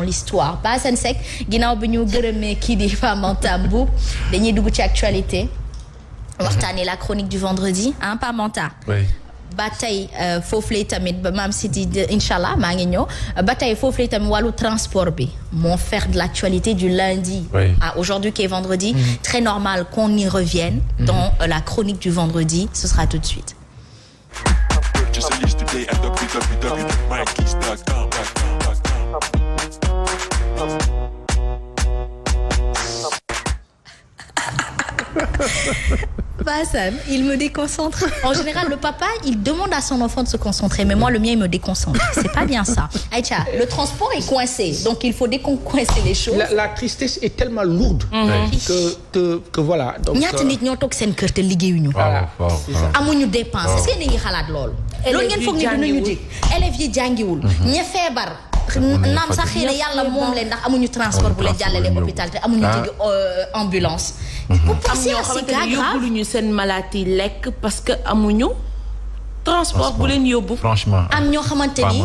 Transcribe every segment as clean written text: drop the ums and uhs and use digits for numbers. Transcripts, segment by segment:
l'histoire ba Assane Seck ginnaaw bi ñu gërëmee kii di Pamanta Mboup dañuy dugg ci actualité waxtaanee la chronique du vendredi Pamanta ba tey foofu lay tamit ba maam Sidi inchallah maa ngi ñëw ba tey foofu lay tamit wàllu transport bi moo faire de l'actualité du lundi à aujourd'hui qui est vendredi très normal qu'on y revienne dans la chronique du vendredi ce sera tout de suite. Hassan, il me déconcentre. En général, le papa, il demande à son enfant de se concentrer, mais moi, le mien, il me déconcentre. C'est pas bien ça. Aïcha, le transport est coincé, donc il faut décoincer les choses. La tristesse est tellement lourde que voilà. ñaata nit ñoo toog seen kër te liggéeyuñu. amuñu dépense. est-ce que ni ngi xalaat loolu. loolu ngeen foog ni dinañu dig. élèves yi jàngiwul. ña feebar. naam sax xëy na yàlla moom leen ndax amuñu transport bu leen jàllale hôpital te amuñu jigi ambulance. am ñoo xamante ne yóbbuluñu seen maladie lekk parce que amuñu transport bu leen yóbbu. franchement am ñoo xamante ni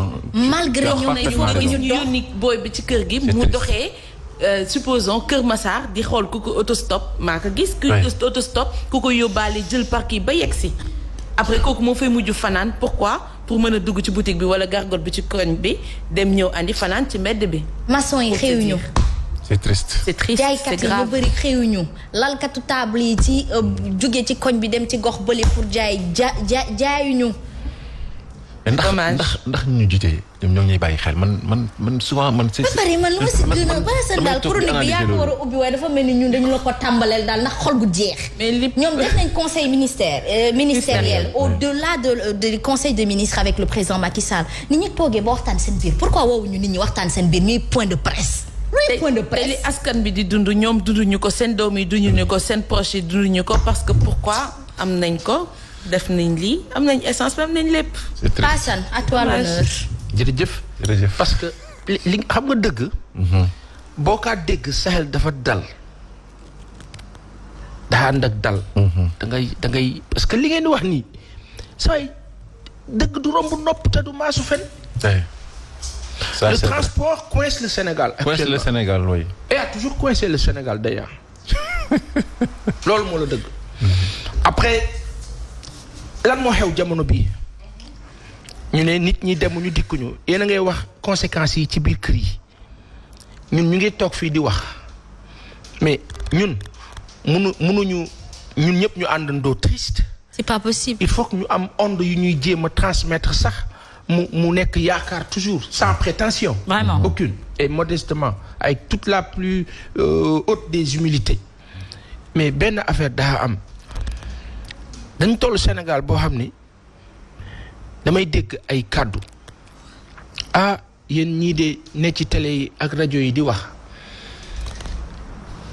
malgré ñoom il faut que ñu yónni booy bi ci kër gi mu doxee supposons Kër Massar di xool ku ko autostop maa ko gis ku autostop ku ko yóbbaale jël parc yi ba yegg si après kooku moo fay mujj fanaan pourquoi pour mën a dugg ci boutique bi wala gargot bi ci koñ bi dem ñëw andi fanaan ci mbedd bi. maçon yi xëyuñu. c'est triste. c'est triste c'est grave jaaykat yi ñu bëri xëyuñu lalkatu table yi ci jóge ci koñ bi dem ci gox bële pour jaayuñu. ndax ñu jiite ñoom ñoo ñuy bàyyi xel man souvent man. c'est bari man lu ma si gën a ba seen daal chronique bi yaa ko war a ubbi waaye dafa mel ni ñun dañu la ko tàmbaleel daal ndax xol gu jeex. mais ñoom def nañ conseil ministériel au-delà du conseil de ministres avec le président Macky Sall nit ñi toogee ba waxtaan seen biir pourquoi woowuñu nit ñi waxtaan seen biir ñuy point de presse. te li askan bi di dund ñoom dunduñu ko seen doom yi dunduñu ko seen proche yi dunduñu ko parce que pourquoi am nañ ko def nañ lii am nañ essence am nañ lépp. Hassan à toi l'honneur. jërëjëf parce que li xam nga dëgg. boo kaa dégg Sahel dafa dal. daa ànd ak dal. da ngay parce que li ngeen di wax nii say dëgg du romb nopp te du maasu fen. Le transport coince le Sénégal actuellement. Coince le Sénégal, oui. Et a toujours coincé le Sénégal d'ailleurs. loolu moo la dëgg. après lan moo xew jamono bii ñu ne nit ñi demuñu dikkuñu yéen a ngay wax conséquences yi ci biir kër yi ñun ñu ngi toog fii di wax mais ñun mënuñu ñun ñëpp ñu àndandoo triste. C'est pas possible. Il faut que ñu am onde yu ñuy jéem a transmettre sax. mu nekk yaakaar toujours sans prétention. Vraiment. Aucune et modestement avec toute la plus haute des humilités mais benn affaire daa am dañ toll Sénégal boo xam ni damay dégg ay kàddu yéen ñii de ne ci télé yi ak rajo yi di wax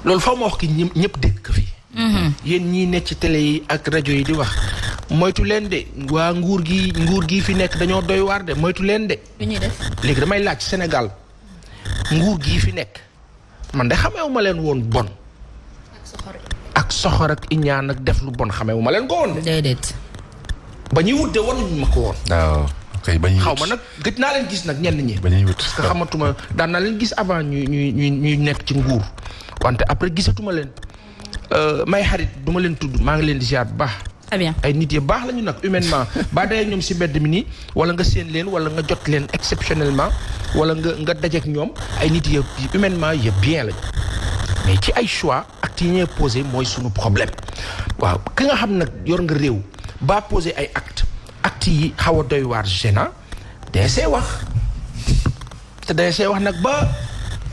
loolu foo ma wax ki ñëpp dégg ko fi. yéen ñii ne ci télé yi ak rajo yi di wax. moytu leen de waa nguur gi fi nekk dañoo doy waar de moytu leen de. ñuy def léegi damay laaj Sénégal nguur gii fi nekk man de xamewuma leen woon bon. ak soxor ak iñaan ak def lu bon xamewuma leen ko woon de. déedéet. ba ñuy wut de wanuñ ma ko woon. waaw kay ba ñuy wut xaw ma nag gëj naa leen gis nag ñenn ñi. ba ñuy wut parce que xamatuma daan naa leen gis avant ñuy nekk ci nguur wante après gisatuma leen may xarit duma leen tudd maa ngi leen di ziar bu baax. très bien ay nit yu baax lañu nag humainement ba day ñoom si mbedd mi nii wala nga séen leen wala nga jot leen exceptionnellement wala nga dajeek ñoom ay nit yu humainement yu bien lañu mais ci ay choix actes yi ñuy posé mooy suñu problème waaw ki nga xam nag yor nga réew ba posé ay actes yi xaw a doy waar gênant day see wax te day see wax nag ba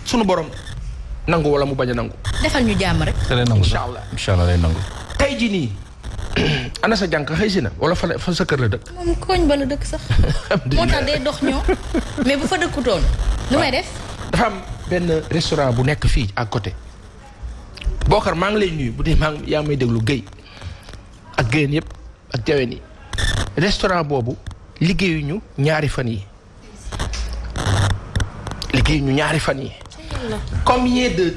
sunu borom nangu wala mu bañ a nangu. defal ñu jàmm rek. incha allah incha allah lay nangu. tey jii nii. ana sa jànk xëy si na wala fa sa kër la dëkk. moom koñ ba la dëkk sax. moo tax day dox ñoo mais bu fa dëkkutoon. nu may def. dafa am benn restaurant bu nekk fii à côté. Bokar maa ngi lay nuyu bu dee yaa may déglu Guèye ak Guèyeen yëpp ak Jaween yi. restaurant boobu liggéeyuñu ñaari fan yi. combien de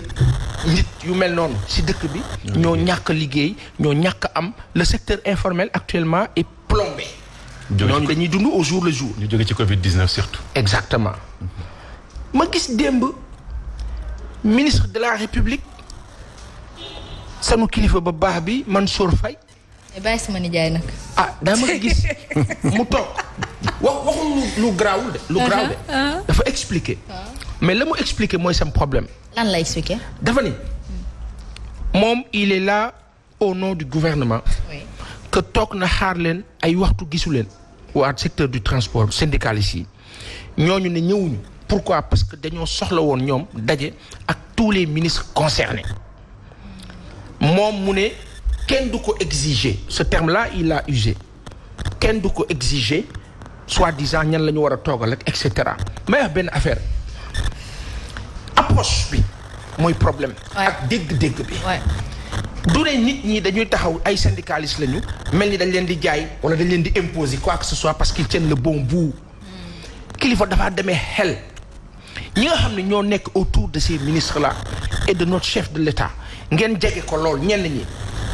nit yu mel noonu ci dëkk bi. ñoo ñàkk liggéey ñoo ñàkk am le secteur informel actuellement est plombé. ñooñu dañuy dund au jour le jour. ñu jóge ci Covid 19 surtout. exactement. ma gis démb ministre de la République sanu kilifa ba baax bi Mansour Faye. bàyyi sama nijaay nag. dama gis mu toog waxul lu garaawul de. lu garaaw de dafa expliquer. mais la mu expliquer mooy sam problème. lan la expliquer. dafa ni moom il est là au nom du gouvernement. oui. que toog na xaar leen ay waxtu gisu leen. waa secteur du transport syndicaliste yi ñooñu ne ñëwuñu. pourquoi parce que dañoo soxla woon ñoom daje ak tous les ministres concernés moom mu ne kenn du ko exiger ce terme-là il l'a usé kenn du ko exiger soi-disant ñan la ñu war a toogal ak et cetera may wax benn affaire approche bi mooy problème. ak dégg-dégg bi. du ne nit ñi dañuy taxaw ay syndicalistes lañu mel ni dañ leen di jaay wala dañ leen di imposer quoi que ce soit parce qu'ils tiennent le bon bout. kilifa dafa demee xel. ñi nga xam ne ñoo nekk autour de ces ministres là et de notre chef de l'État ngeen jege ko lool ñenn ñi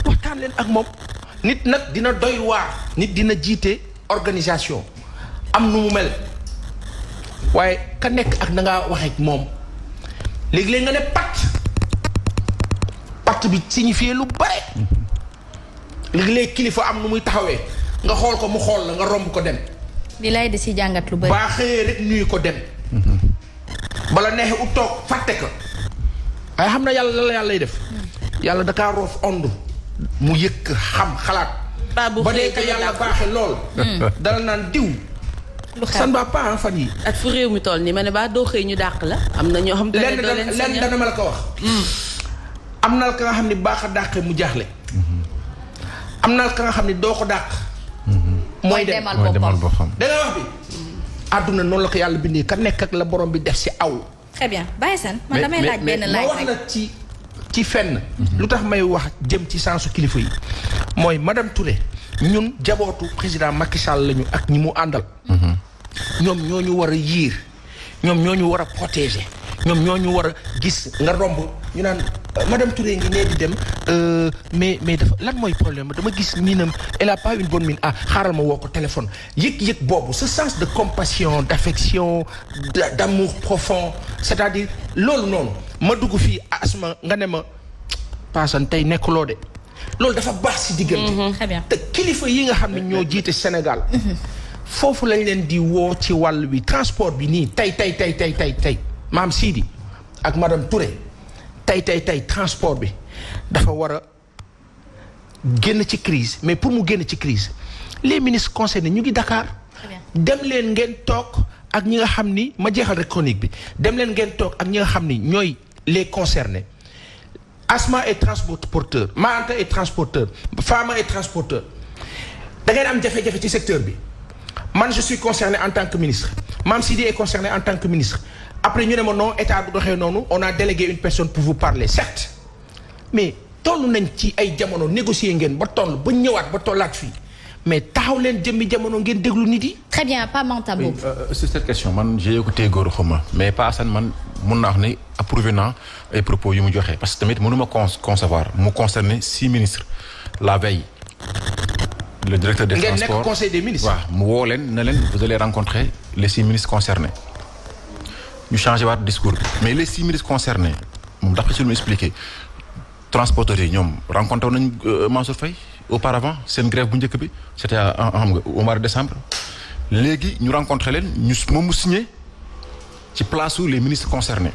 waxtaan leen ak moom nit nag dina doy waar nit dina jiite organisation am nu mu mel waaye ka nekk ak na ngaa waxee ak moom léegi-léeg nga ne pat bi signifie lu bare léegi-léeg kilifa am nu muy taxawee nga xool ko mu xool la nga romb ko dem. li lay di si jàngat lu bari. baa xëyee rek nuyu ko dem. bala neexee ut toog fàtte ko waaye xam na yàlla la yàlla lay def yàlla dakaa roof ond mu yëkk xam xalaat ba dee ka yàlla baaxe lool dala naan diw lu xew san ba pas fan yi ak fu réew mi toll nii ma ne baa doo xëy ñu dàq la am na ñoo xam te ne doo leen lenn dana ma la ko wax am na ka nga xam ne baax a dàqee mu jaaxle am na ka nga xam ne doo ko dàq mooy demal boppam da nga wax bi àdduna noonu la ko yàlla bindee ka nekk ak la borom bi def si aw. très bien Baye Sane man damay laaj benn laaj rek wax na ci fenn. lu tax may wax jëm ci sensu kilifa yi. mooy madame Touré ñun jabootu président Macky Sall lañu ak ñi mu àndal. ñoom ñoo ñu war a yiir ñoom ñoo ñu war a protéger ñoom ñoo ñu war a gis nga romb ñu naan madame Touré ngi nee di dem mais dafa lan mooy problème dama gis miinam elle a pas une bonne mine xaaral ma woo ko téléphone yëg-yëg boobu ce sens de compassion d'affection d'amour profond c'est-à-dire loolu noonu ma dugg fii asma nga ne ma paasan tey nekkuloo de loolu dafa baax si diggante. très bien te kilifa yi nga xam ne ñoo jiite Sénégal. foofu lañ leen di woo ci wàll bi transport bi nii tey maam Sidi ak madame Touré tey transport bi dafa war a génn ci crise mais pour mu génn ci crise les ministres concernés ñu ngi Dakar. dem leen ngeen toog ak ñi nga xam ni ma jeexal rek chronique bi dem leen ngeen toog ak ñi nga xam ni ñooy les concernés Asma est transporteur Maanta est transporteur Fama est transporteur da ngeen am jafe-jafe ci secteur bi. man je suis concerné en tant que ministre Mame Sidi est concerné en tant que ministre après ñu ne ma non état bu doxee noonu on a délégué une personne pour vous parler certes mais toll nañ ci ay jamono négocier ngeen ba toll ba ñëwaat ba tollaat fii mais taxaw leen jëmmi jamono ngeen déglu nit yi. très bien pas Manta Mboup. sur cette question man j'ai écouté Gora Khouma mais pas Assane man mun naa wax ne approuvé naa ay propos yu mu joxe parce que tamit mënuma concevoir mu concerné 6 ministres la veille. Le directeur des transports ngeen nekk conseil des ministres. waaw mu woo leen ne leen vous allez rencontrer les 6 ministres concernés ñu changé waat discours bi mais les 6 ministres concernés moom d'après ci lu mu expliqué transporteurs yi ñoom rencontré nañu Mansour Faye auparavant seen grève bu njëkk bi c'était xam nga au mois de décembre léegi ñu rencontré leen moom mu signé ci place où les ministres concernés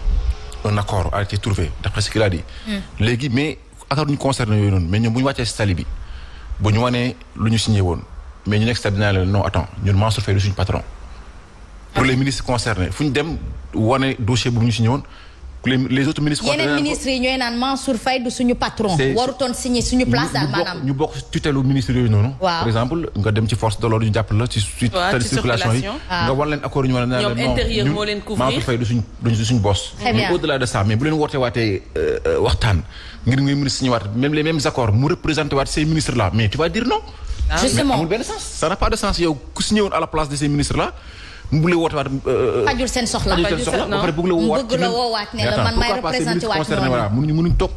un accord a été trouvé d'après ce qu'il a dit. léegi mais accord ñu concerné yooyu noonu mais ñoom bu ñu wàccee si tali bi. bu ñu wanee lu ñu signé woon mais ñu nekk stade dinaa leen non attends ñun Mansour Faye du suñu patron. pour les ministres concernés fu ñu dem wane dossier bu ñu signé woon les autres ministres. yeneen ministres yi ñooy naan Mansour Faye du suñu patron. warutoon signé suñu place daal maanaam. ñu bokk tutelu ministres yooyu noonu. waaw par exemple nga dem ci force de l'ordre ñu jàpp la ci circulation yi. nga wan leen accord ñu wane ne ñoom intérieur moo leen couvrir Mansour Faye du suñu boss. mais au-delà de ça mais bu leen wootee waatee waxtaan ngir ngay mën a signé waat même les mêmes accords mu représenté waat ces ministres là mais tu vas dire non. justement amul benn sens ça n'a pas de sens yow ku signé woon à la place de ces ministres là. mu bëgg la woote waat. fajul seen soxla ba pare bëgg la woowaat ne la man may représenté waat noonu voilà mënuñu toog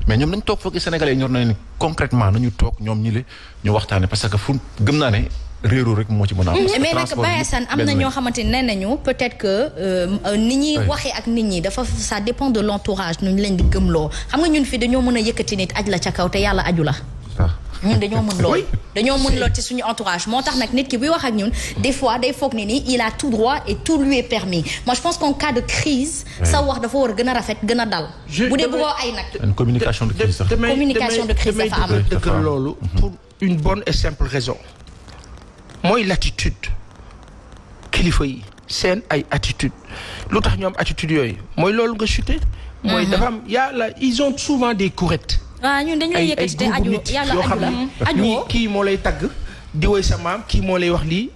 mais ñoom nañ toog foog Sénégalais yi ñor na ne concrètement nañu toog ñoom ñi le ñu waxtaane parce que fu gëm naa ne réeru rek moo ci mën a am. mais nag Baye Assane am na ñoo xamante ne nee nañu peut-être que ni ñuy waxee ak nit ñi dafa ça dépend de l'entourage nu ñu leen di gëmloo xam nga ñun fi dañoo mën a yëkkati nit aj la ca kaw te yàlla aju la. ñun dañoo mën lool dañoo mën lool ci suñu entourage moo tax nag nit ki buy wax ak ñun des fois day foog ni il a tout droit et tout lui est permis moi je pense qu'en cas de crise sa wax dafa war a gën a rafet gën a dal bu dee bëggoo ay nag une communication de crise communication de crise dafa am dëgg loolu pour une bonne et simple raison mooy l'attitude kilifa yi seen ay attitude lu tax ñoom attitude yooyu mooy loolu nga chuté mooy dafa am yàlla ils ont souvent des courettes waaw ñun dañuy yëkkati te aju yàlla aju la aju kii moo lay tagg di woy sa maam kii moo lay wax lii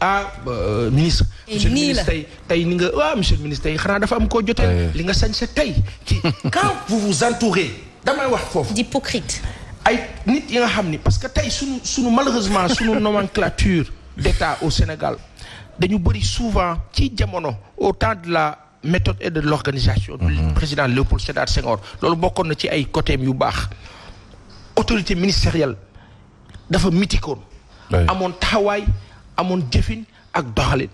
ministre monsieur le ministre tey ni nga monsieur le ministre tey xanaa dafa am koo jotee li nga sañ sa tey kii quand vous vous entourez damay wax foofu d'hypocrite ay nit yi nga xam ni parce que tey sunu malheureusement sunu nomenclature d'État au Sénégal dañu bëri souvent ci jamono au temps de la méthode et de l'organisation du président Léopold Sédar Senghor loolu bokkoon na ci ay côté yu baax autorité ministérielle dafa mitikoon amoon taxawaay amoon jëfin ak doxalin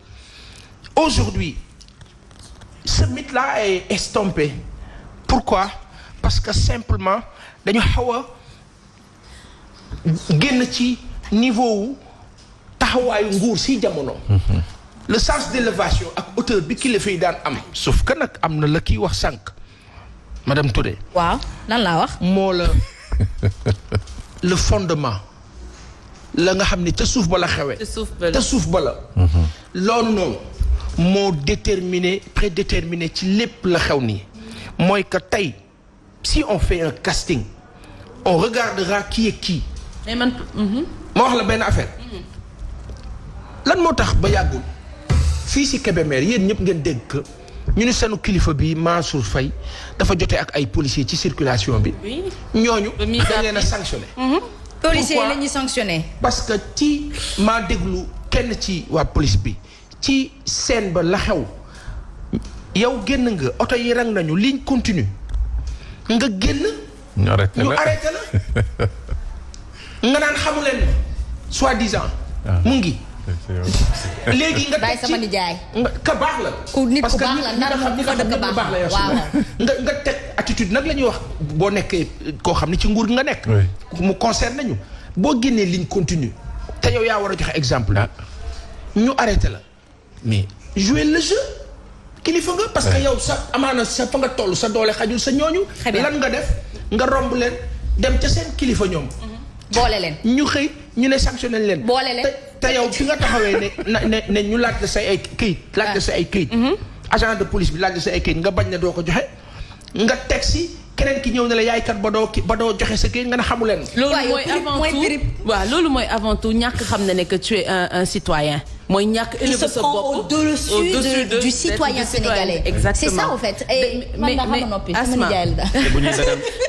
aujourd'hui ce mythe-là est estompé pourquoi parce que simplement dañu xaw a génn ci niveau wu taxawaayu nguur si jamono le sens d'élévation ak hauteur bi kilifa yi daan am sauf que nag am na la kiy wax sànq madame Touré waaw lan laa wax moo la le fondement la nga xam ne ca suuf ba la xewee ca suuf ba la loolu noonu moo prédéterminé ci lépp la xew nii mooy que tey si on fait un casting on regardera qui est qui mais man ma wax la benn affaire lan moo tax ba yàggul fii si Kébémer yéen ñëpp ngeen dégg que ñu ni senu kilifa bi Mansour Faye dafa jotee ak ay policiers ci circulation bi ñooñu dañ leen a sanctionné policiers yi la ñuy sanctionné parce que ci maa déglu kenn ci waa police bi ci scène ba la xew yow génn nga oto yi rang nañu ligne continue nga génn ñu arrêté la nga naan xamu leen soi-disant mu ngi léegi nga teg ci sama nijaay ka baax la nit ku baax la nar moom bu fa dëkk baax la waaw nga teg attitude nag la ñuy wax boo nekkee koo xam ne ci nguur gi nga nekk mu concerne nañu boo génnee ligne continue te yow yaa war a joxe exemple ñu arrêté la mais jouer le jeu kilifa nga parce que yow sa amaana sa fa nga toll sa doole xajul sa ñooñu lan nga def nga romb leen dem ca seen kilifa ñoom boole leen ñu xëy ñu ne sanctionné leen boole leen te yow fi nga taxawee ne ñu laaj la say ay këyit laaj la say ay këyit agent de police bi laaj la say ay këyit nga bañ ne doo ko joxe nga teg si keneen ki ñëw ne la yaay kat ba doo joxe sa këyit nga ne xamu leen loolu mooy avant tout ñàkk xam ne que tu es un citoyen mooy ñàkk élever sa bopp au-dessus du citoyen sénégalais. Exactement. C'est ça en fait. mais Asma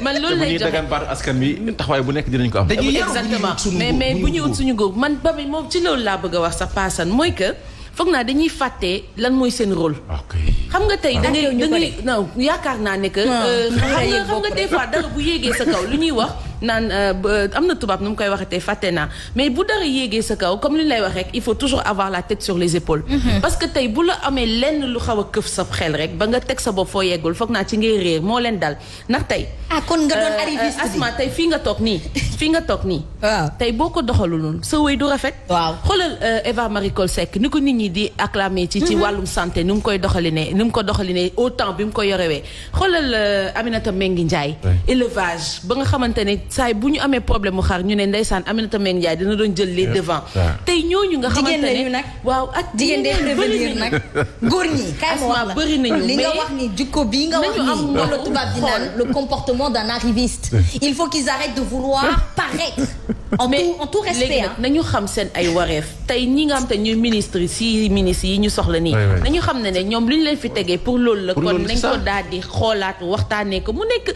man loolu lay joxe dagan baatu askan bi taxawaay bu nekk dinañ ko am. exactement mais bu ñu ut suñu góob man ba mi moom ci loolu laa bëgg a wax sax paasan mooy que foog naa dañuy fàtte lan mooy seen rôle. xam nga tey da ngay non yaakaar naa ne que. xam nga des fois dara bu yéegee sa kaw lu ñuy wax. naan am na tubaab nu mu koy waxatee fàtte naa mais bu dara yéegee sa kaw comme li ñu lay wax rek il faut toujours avoir la tête sur les épaules. parce que tey bu la amee lenn lu xaw a këf sa xel rek ba nga teg sa bopp foo yeggul foog naa ci ngay réer moo leen dal ndax tey. kon nga doon arriviste bi Asma tey fii nga toog nii. waaw tey boo ko doxalul sa wéy du rafet. waaw xoolal Eva Marie Coll Seck ni ko nit ñi di acclamer ci wàllum santé ni mu koy doxalinee ni mu ko doxalinee au temps bi mu ko yorewee xoolal Aminata Mbengue Ndiaye. élevage ba nga xamante ne saay bu ñu amee problème mu xar ñu ne ndeysaan Aminata Mbengue Ndiaye dina doon jël les devants tey ñooñu nga xamante ne nag waaw ak jigéen day prévenir nag góor ñi kay ma wax la bëri nañu li nga wax ni jikko bii nga wax ni moom la tubaab di naan le comportement d'un arriviste il faut qu'ils arrêtent de vouloir paraître en tout respect léegi nag nañu xam seen ay wareef tey ñi nga xam te ñuy ministre yi ñu soxla nii nañu xam ne ñoom li ñu leen fi tegee pour loolu la kon nañ ko daal di xoolaat waxtaanee ko mu nekk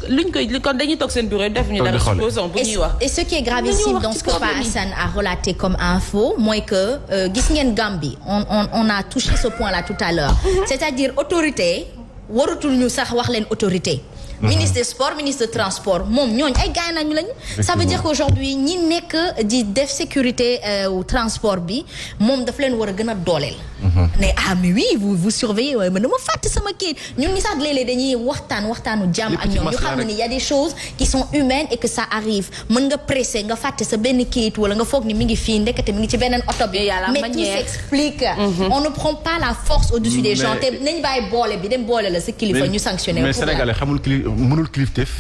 luñ koy kon dañuy toog seen bureau def ñu dara supposons bu ñuy wax. Et ce qui est gravissime dans ce que Pa Assane a relaté comme info mooy que gis ngeen Gambie on a touché ce point là tout à l'heure c'est-à-dire autorité waratul ñu sax wax leen autorité ministre des sports ministre de transport moom ñooñu ay gaay nañu lañu. ça veut dire qu'aujourd'hui ñi nekk di def sécurité transport bi moom daf leen war a gën a dooleel. ne mais oui vous surveillez waaye man dama fàtte sama kii ñun ñi sax léeg-léeg dañuy waxtaanu jàmm ak ñoom ñu xam ne y a des choses qui sont humaines et que ça arrive mën nga pressé nga fàtte sa benn kayit wala nga foog ni mi ngi fii ndekete mi ngi ci beneen oto bi. mais tout s'explique. on ne prend pas la force au-dessus des gens te nañ bàyyi boole bi dem boole la sa kilifa ñu sanctionné. mais Sénégalais mënul kilifteef.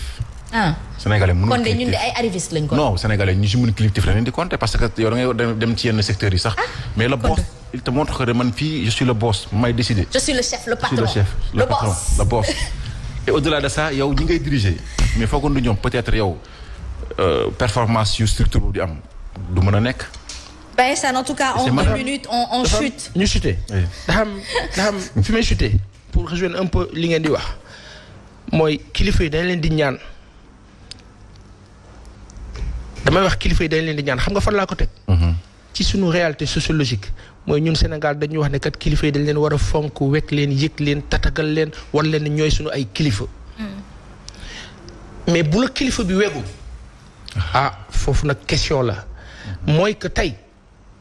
Sénégalais mënul kon de ñun de ay arrivistes lañ ko. non Sénégalais ñu si mën kilifteef la leen di compter parce que yow da ngay dem ci yenn secteurs yi sax. mais le boss il te montre que man fii je suis le boss may décider. je suis le chef le patron. je suis le patron le boss. et au-delà de ça yow ñi ngay diriger mais foogoon du ñoom peut-être yow performance yu structure di am du mën a nekk. ben ça en tout cas en 2 minutes on chute. ñu chuté. dafa am fi may chuté pour rejoindre un peu li ngeen di wax mooy kilifa yi dañ leen di ñaan damay wax kilifa yi dañ leen di ñaan xam nga fan laa ko teg. ci sunu réalité sociologique mooy ñun Sénégal dañuy wax ne kat kilifa yi dañ leen war a fonk wekk leen yëg leen tatagal leen war leen ne ñooy sunu ay kilifa. mais bu la kilifa bi wegul foofu nag question la mooy que tey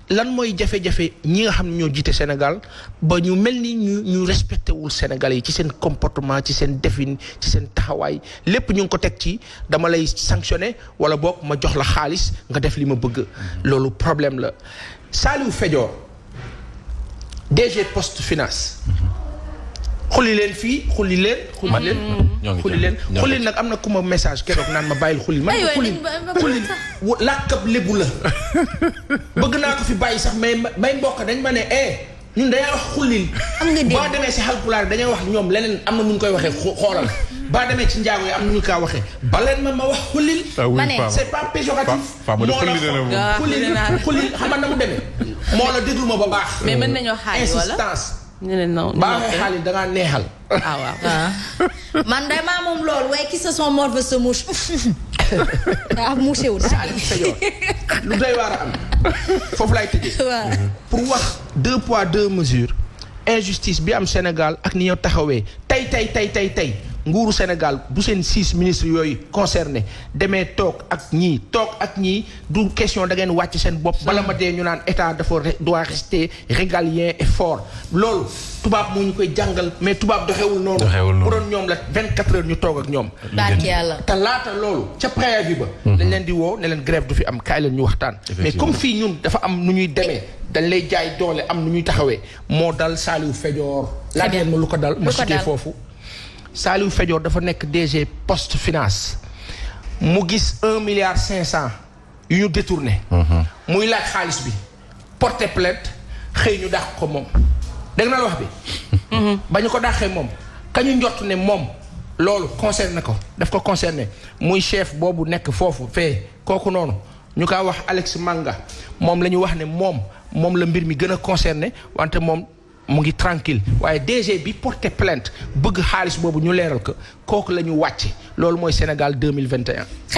lan mooy jafe-jafe ñi nga xam ne ñoo jiite Sénégal ba ñu mel ni ñu respecté wul Sénégalais yi ci seen comportement ci seen defin ci seen taxawaay lépp ñu ngi ko teg ci dama lay sanctionné wala boog ma jox la xaalis nga def li ma bëgg. loolu problème la. Saliou Fédior DG Poste Finance. xulli leen fii xulli leen nag am na ku ma message keroog naan ma bàyyil xulli man xulli làkkab lébu la bëgg naa ko fi bàyyi sax may mbokk dañ ma ne ñun dañuy wax xullil boo demee si Haalpulaar dañuy wax ñoom leneen am na nu ñu koy waxee xoolal baa demee ci njaago yi am na ñu kaa waxee baleen ma wax xullil ma ne c'est pas péjoratif xullil xam na mu demee moo la déglu ma ba baax mais mën nañoo xaaj wala insistance non baaxee xaalis da ngaa neexal. waaw. man damaa moom loolu waaye qui se sont morts se mouche. mouché wu lu doy waar a am foofu laay tëjee. pour wax 2 poids 2 mesures injustice bi am Sénégal ak ni ñoo taxawee tey nguuru Sénégal bu seen 6 ministres yooyu concerné demee toog ak ñii du question da ngeen wàcc seen bopp. bala ma dee ñu naan état doit rester régalien et fort loolu tubaab moo ñu koy jàngal mais tubaab doxewul noonu. bu doon ñoom la 24 heures ñu toog ak ñoom. barke yàlla te laata loolu ca préavis ba. dañ leen di woo ne leen grève du fi am kaay leen ñu waxtaan. mais comme fii ñun dafa am nu ñuy demee dañ lay jaay doole am nu ñuy taxawee moo dal Saliou Fédior. laaj leen ma lu ko dal ma cité foofu. Saliou Fédior dafa nekk DG Poste Finance mu gis 1,5 milliard yu ñu détourné. muy laaj xaalis bi porté plainte xëy ñu dàq ko moom dégg naa wax bi. ba ñu ko dàqee moom kañu njort ne moom loolu concerné ko daf ko concerné muy chef boobu nekk foofu fee kooku noonu ñu kaa wax Alex Manga moom la ñu wax ne moom la mbir mi gën a concerné wante moom. mu ngi tranquille waaye DG bi porté plainte bëgg xaalis boobu ñu leeral ko kooku la ñu wàcc loolu mooy Sénégal 2021